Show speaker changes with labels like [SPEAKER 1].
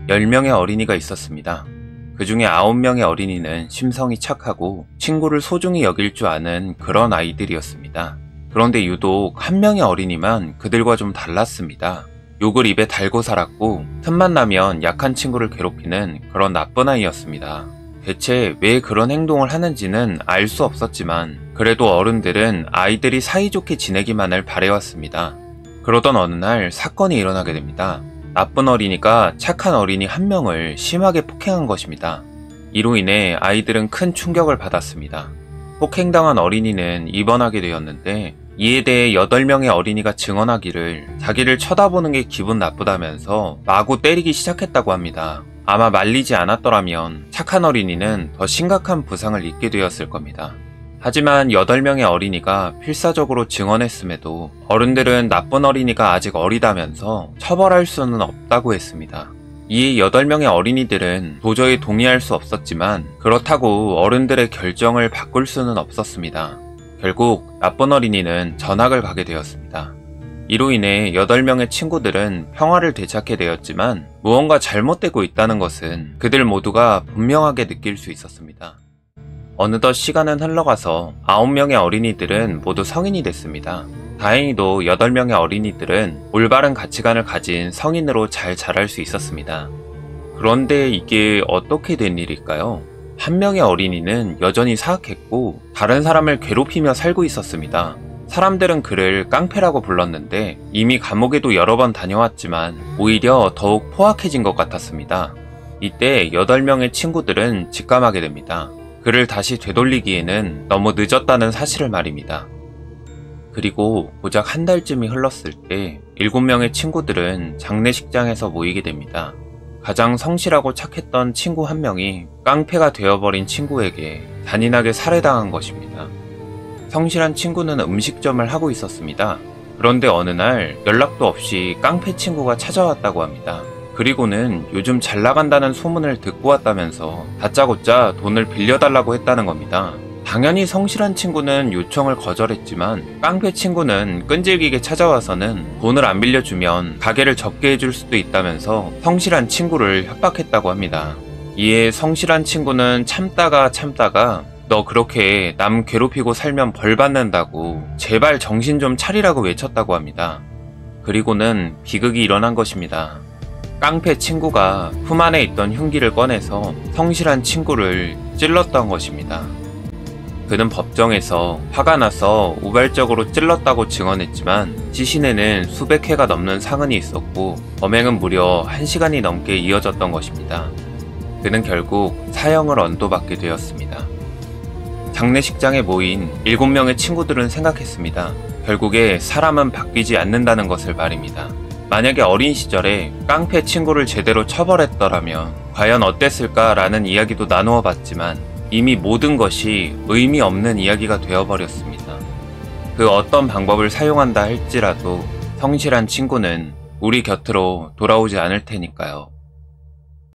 [SPEAKER 1] 10명의 어린이가 있었습니다. 그 중에 9명의 어린이는 심성이 착하고 친구를 소중히 여길 줄 아는 그런 아이들이었습니다. 그런데 유독 한 명의 어린이만 그들과 좀 달랐습니다. 욕을 입에 달고 살았고 틈만 나면 약한 친구를 괴롭히는 그런 나쁜 아이였습니다. 대체 왜 그런 행동을 하는지는 알 수 없었지만 그래도 어른들은 아이들이 사이좋게 지내기만을 바래왔습니다. 그러던 어느 날 사건이 일어나게 됩니다. 나쁜 어린이가 착한 어린이 한 명을 심하게 폭행한 것입니다. 이로 인해 아이들은 큰 충격을 받았습니다. 폭행당한 어린이는 입원하게 되었는데 이에 대해 8명의 어린이가 증언하기를 자기를 쳐다보는 게 기분 나쁘다면서 마구 때리기 시작했다고 합니다. 아마 말리지 않았더라면 착한 어린이는 더 심각한 부상을 입게 되었을 겁니다. 하지만 8명의 어린이가 필사적으로 증언했음에도 어른들은 나쁜 어린이가 아직 어리다면서 처벌할 수는 없다고 했습니다. 이에 8명의 어린이들은 도저히 동의할 수 없었지만 그렇다고 어른들의 결정을 바꿀 수는 없었습니다. 결국 나쁜 어린이는 전학을 가게 되었습니다. 이로 인해 8명의 친구들은 평화를 되찾게 되었지만 무언가 잘못되고 있다는 것은 그들 모두가 분명하게 느낄 수 있었습니다. 어느덧 시간은 흘러가서 9명의 어린이들은 모두 성인이 됐습니다. 다행히도 8명의 어린이들은 올바른 가치관을 가진 성인으로 잘 자랄 수 있었습니다. 그런데 이게 어떻게 된 일일까요? 한 명의 어린이는 여전히 사악했고 다른 사람을 괴롭히며 살고 있었습니다. 사람들은 그를 깡패라고 불렀는데 이미 감옥에도 여러 번 다녀왔지만 오히려 더욱 포악해진 것 같았습니다. 이때 8명의 친구들은 직감하게 됩니다. 그를 다시 되돌리기에는 너무 늦었다는 사실을 말입니다. 그리고 고작 한 달쯤이 흘렀을 때 7명의 친구들은 장례식장에서 모이게 됩니다. 가장 성실하고 착했던 친구 한 명이 깡패가 되어버린 친구에게 잔인하게 살해당한 것입니다. 성실한 친구는 음식점을 하고 있었습니다. 그런데 어느 날 연락도 없이 깡패 친구가 찾아왔다고 합니다. 그리고는 요즘 잘 나간다는 소문을 듣고 왔다면서 다짜고짜 돈을 빌려달라고 했다는 겁니다. 당연히 성실한 친구는 요청을 거절했지만 깡패 친구는 끈질기게 찾아와서는 돈을 안 빌려주면 가게를 접게 해줄 수도 있다면서 성실한 친구를 협박했다고 합니다. 이에 성실한 친구는 참다가 너 그렇게 남 괴롭히고 살면 벌 받는다고 제발 정신 좀 차리라고 외쳤다고 합니다. 그리고는 비극이 일어난 것입니다. 깡패 친구가 품 안에 있던 흉기를 꺼내서 성실한 친구를 찔렀던 것입니다. 그는 법정에서 화가 나서 우발적으로 찔렀다고 증언했지만 시신에는 수백 회가 넘는 상흔이 있었고 범행은 무려 1시간이 넘게 이어졌던 것입니다. 그는 결국 사형을 언도받게 되었습니다. 장례식장에 모인 7명의 친구들은 생각했습니다. 결국에 사람은 바뀌지 않는다는 것을 말입니다. 만약에 어린 시절에 깡패 친구를 제대로 처벌했더라면 과연 어땠을까라는 이야기도 나누어 봤지만 이미 모든 것이 의미 없는 이야기가 되어버렸습니다. 그 어떤 방법을 사용한다 할지라도 성실한 친구는 우리 곁으로 돌아오지 않을 테니까요.